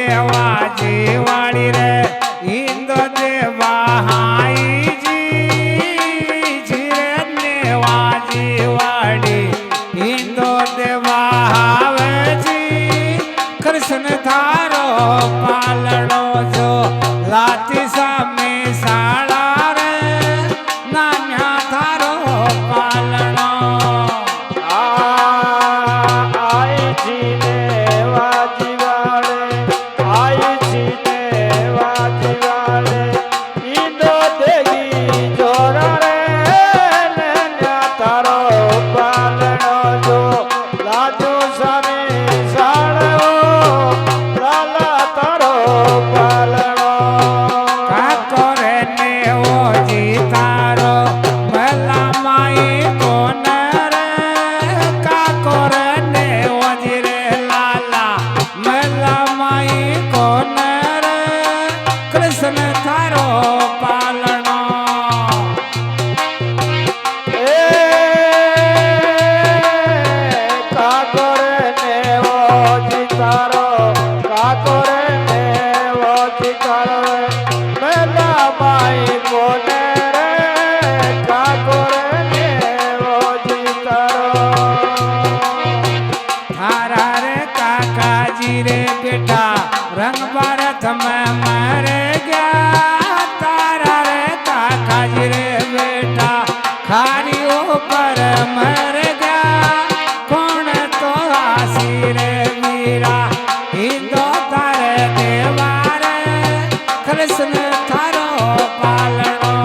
नेवाजी वाली रे इंदो देवा हाई जी जिरे नेवाजी वाली इंदो देवा हावे जी कृष्ण थारो पालड़ो जो लाती सामे साड़ा रे नान्या थारो पालड़ो रंग भारत में मर गया तारा रे काका जी रे बेटा खारी ऊपर मर गया कौन तो आसी रे मीरा हिंदो तारे देवार कृष्ण थारो पालनो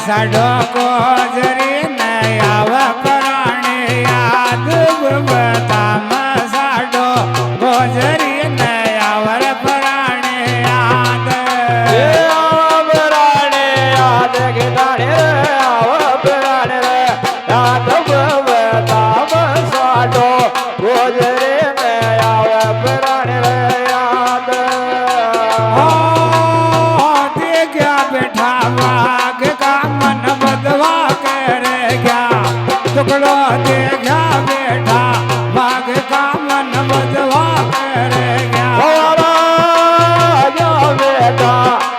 साडो को जरी नयाव प्राणी याद बता साडो गोजरी नयावर प्राणी याद प्राणी याद गिदाणे प्राणी याद बता साडो गोजरी नयाव प्राणी याद हो ते क्या बैठा वाग का मन बदवा कर गया टुकड़ो दे गया बेटा भाग का मन बदवा कर गया बेटा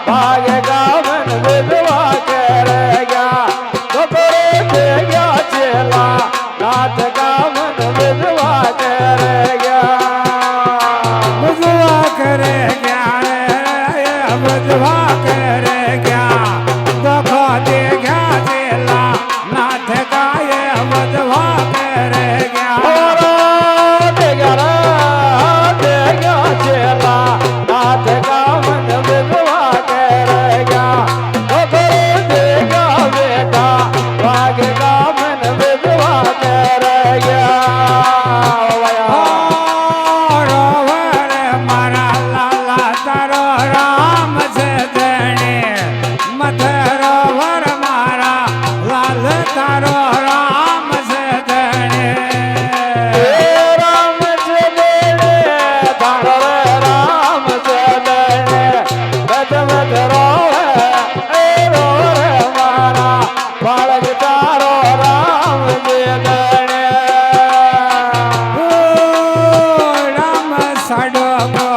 भाग का मन बदवा कर गया टुकड़ो दे गया चेला नाथ का मन बदवा कर गया बदवा कर गया बदवा कर गया देखो दे गया चेला नाथ का ये बदवा कर गया दे गया चेला नाथ का मन बदवा कर गया दे गया बेटा भाग का मन बदवा कर गया रोवर मारा लाला तारो राम से देने मत रोवर मारा लाल तारो राम से देने राम से देने तारो राम से देने मत मत रोवर मारा बालक तारो राम से देने राम साडो को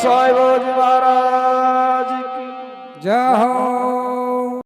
સાહેબજી મહારાજ કી જય હો